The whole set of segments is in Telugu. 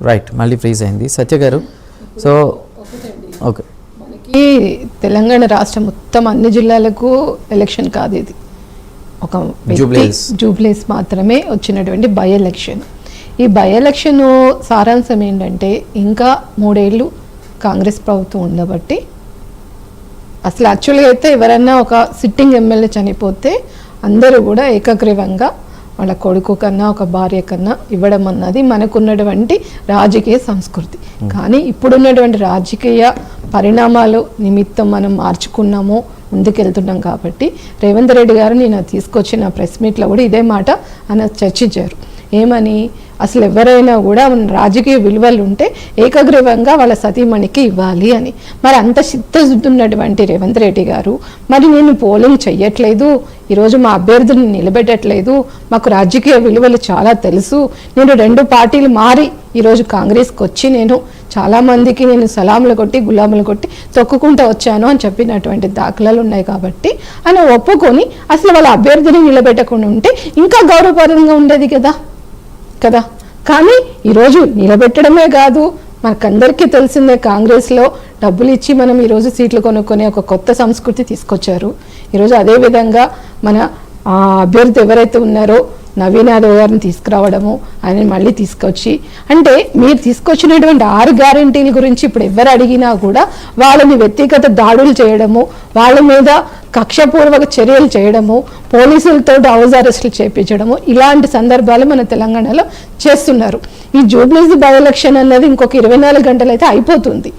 రైట్, మళ్ళీ ఫ్రీజ్ అయింది. సత్య గారు, సో ఓకే, మనకి తెలంగాణ రాష్ట్రం మొత్తం అన్ని జిల్లాలకు ఎలక్షన్ కాదు, ఇది ఒక జూబ్లీస్ మాత్రమే వచ్చినటువంటి బై ఎలక్షన్. ఈ బై ఎలక్షన్ సారాంశం ఏంటంటే, ఇంకా 3 ఏళ్ళు కాంగ్రెస్ ప్రభుత్వం ఉండబట్టి, అసలు యాక్చువల్గా అయితే ఎవరన్నా ఒక సిట్టింగ్ ఎమ్మెల్యే చనిపోతే అందరూ కూడా ఏకగ్రీవంగా వాళ్ళ కొడుకు కన్నా ఒక భార్య కన్నా ఇవ్వడం అన్నది మనకున్నటువంటి రాజకీయ సంస్కృతి. కానీ ఇప్పుడున్నటువంటి రాజకీయ పరిణామాలు నిమిత్తం మనం మార్చుకున్నాము, ముందుకెళ్తున్నాం. కాబట్టి రేవంత్ రెడ్డి గారు నేను తీసుకొచ్చిన ప్రెస్ మీట్లో కూడా ఇదే మాట ఆయన చర్చించారు. ఏమని, అసలు ఎవరైనా కూడా రాజకీయ విలువలు ఉంటే ఏకగ్రీవంగా వాళ్ళ సతీమణికి ఇవ్వాలి అని. మరి అంత చిత్తశుద్ధున్నటువంటి రేవంత్ రెడ్డి గారు, మరి నేను పోలింగ్ చెయ్యట్లేదు, ఈరోజు మా అభ్యర్థులను నిలబెట్టట్లేదు, మాకు రాజకీయ విలువలు చాలా తెలుసు, నేను 2 పార్టీలు మారి ఈరోజు కాంగ్రెస్కి వచ్చి నేను చాలామందికి నేను సలాములు కొట్టి గులాములు కొట్టి తొక్కుకుంటూ వచ్చాను అని చెప్పినటువంటి దాఖలాలు ఉన్నాయి. కాబట్టి ఆయన ఒప్పుకొని అసలు వాళ్ళ అభ్యర్థిని నిలబెట్టకుండా ఉంటే ఇంకా గౌరవపరంగా ఉండేది కదా. కానీ ఈరోజు నిలబెట్టడమే కాదు, మనకందరికీ తెలిసిందే కాంగ్రెస్లో డబ్బులు ఇచ్చి మనం ఈరోజు సీట్లు కొనుక్కొని ఒక కొత్త సంస్కృతి తీసుకొచ్చారు. ఈరోజు అదేవిధంగా మన అభ్యర్థి ఎవరైతే ఉన్నారో నవీన్ యాదవ్ గారిని తీసుకురావడము, ఆయన మళ్ళీ తీసుకొచ్చి, అంటే మీరు తీసుకొచ్చినటువంటి 6 గ్యారెంటీల గురించి ఇప్పుడు ఎవరు అడిగినా కూడా వాళ్ళని వ్యక్తిగత దాడులు చేయడము, వాళ్ళ మీద కక్షపూర్వక చర్యలు చేయడము, పోలీసులతో హౌస్ అరెస్టులు చేయించడము, ఇలాంటి సందర్భాలు మన తెలంగాణలో చేస్తున్నారు. ఈ జూబ్లీస్ బై ఎలక్షన్ అన్నది ఇంకొక 24 గంటలు అయితే అయిపోతుంది.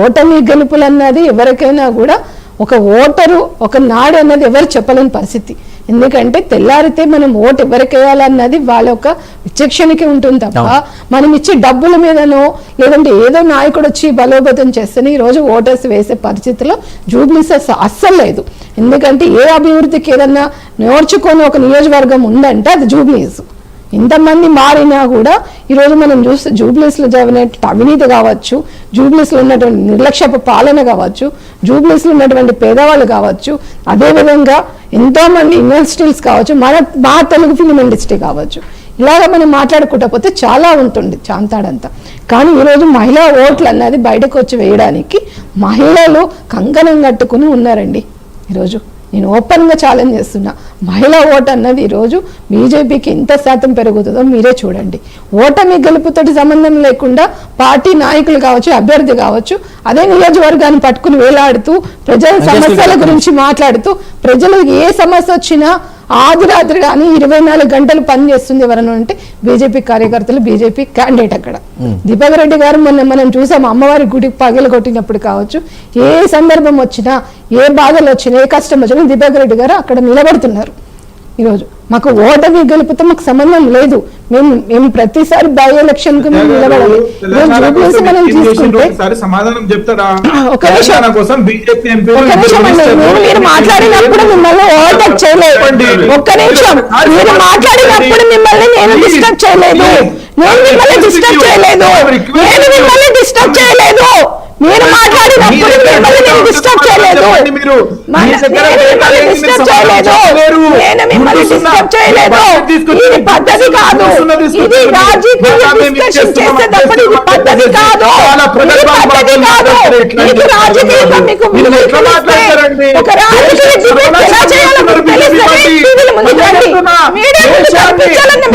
ఓటమి గెలుపులు అన్నది ఎవరికైనా కూడా ఒక ఓటరు ఒక నాడు అన్నది ఎవరు చెప్పలేని పరిస్థితి. ఎందుకంటే తెల్లారితే మనం ఓటు ఎవరికి వేయాలన్నది వాళ్ళ యొక్క విచక్షణకి ఉంటుంది తప్ప, మనం ఇచ్చే డబ్బుల మీదనో లేదంటే ఏదో నాయకుడు వచ్చి బలోపేతం చేస్తేనే ఈరోజు ఓటర్స్ వేసే పరిస్థితిలో జూబ్లీస్ అస్సలు లేదు. ఎందుకంటే ఏ అభివృద్ధికి ఏదన్నా నేర్చుకొని ఒక నియోజకవర్గం ఉందంటే అది జూబ్లీస్. ఇంతమంది మారినా కూడా ఈరోజు మనం చూస్తే జూబ్లీస్లో జరిగినటువంటి అవినీతి కావచ్చు, జూబ్లీస్లో ఉన్నటువంటి నిర్లక్ష్యపు పాలన కావచ్చు, జూబ్లీస్లో ఉన్నటువంటి పేదవాళ్ళు కావచ్చు, అదేవిధంగా ఎంతోమంది ఇండస్ట్రీస్ కావచ్చు, మా తెలుగు ఫిలిం ఇండస్ట్రీ కావచ్చు, ఇలాగ మనం మాట్లాడుకుంటా పోతే చాలా ఉంటుంది చాంతాడంతా. కానీ ఈరోజు మహిళా ఓట్లు అన్నది బయటకు వచ్చి వేయడానికి మహిళలు కంకణం కట్టుకుని ఉన్నారండి. ఈరోజు నేను ఓపెన్గా ఛాలెంజ్ చేస్తున్నా, మహిళా ఓటు అన్నది ఈరోజు బీజేపీకి ఎంత శాతం పెరుగుతుందో మీరే చూడండి. ఓటమి గెలుపుతోటి సంబంధం లేకుండా పార్టీ నాయకులు కావచ్చు, అభ్యర్థి కావచ్చు, అదే నియోజకవర్గాన్ని పట్టుకుని వేలాడుతూ ప్రజల సమస్యల గురించి మాట్లాడుతూ, ప్రజలకు ఏ సమస్య వచ్చినా ఆదిరాత్రి కానీ 24 గంటలు పనిచేస్తుంది ఎవరన్నా అంటే బీజేపీ కార్యకర్తలు, బీజేపీ క్యాండిడేట్. అక్కడ దీపక్ రెడ్డి గారు మనం చూసాం, అమ్మవారి గుడి పగలు కొట్టినప్పుడు కావచ్చు, ఏ సందర్భం వచ్చినా, ఏ బాధలు వచ్చినా, ఏ కష్టం వచ్చినా దీపక్ రెడ్డి గారు అక్కడ నిలబడుతున్నారు. ఈరోజు మాకు ఓటమి గెలుపుతో మాకు సంబంధం లేదు, మేము ప్రతిసారి బై ఎలక్షన్ కు మేము నిలబడాలి. మనం తీసుకుంటే ఒక నిమిషం మీరు మాట్లాడినప్పుడు మిమ్మల్ని ఓవర్టేక్ చేయలేదు, ఒక్క నిమిషం మీరు మాట్లాడినప్పుడు మిమ్మల్ని నేను డిస్టర్బ్ చేయలేదు, నేను మిమ్మల్ని డిస్టర్బ్ చేయలేదు, నేను మిమ్మల్ని డిస్టర్బ్ చేయలేదు, మీరు మాట్లాడినప్పుడు మిమ్మల్ని నేను డిస్టర్బ్ చేయలేదు, నేను మిమ్మల్ని డిస్టర్బ్ చేయలేదు. ఇది పద్ధతి కాదు, ఇది రాజకీయ డిస్కషన్ చేసేటప్పుడు ఇది పద్ధతి కాదు, ఇది పద్ధతి కాదు. మీకు రాజకీయంగా మీకు ఒక రాజకీయ డిబేట్ ఎలా చేయాలో మీకు తెలిస్తే టీవీల ముందు రండి, మీడియా ముందు కనిపించాలని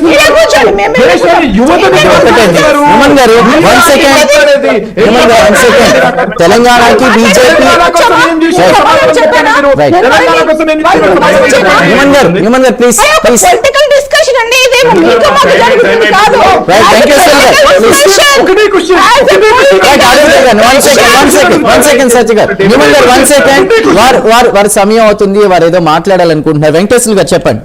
మీరే కూర్చోండి. తెలంగాణకి బీజేపీ పొలిటికల్ డిస్కషన్ అండి, ఇదేమో మీకు మాకు జరుగుతుంది కాదు. వారి సమయం అవుతుంది, వారు ఏదో మాట్లాడాలనుకుంటున్నారు. వెంకటేశ్వర గారు చెప్పండి.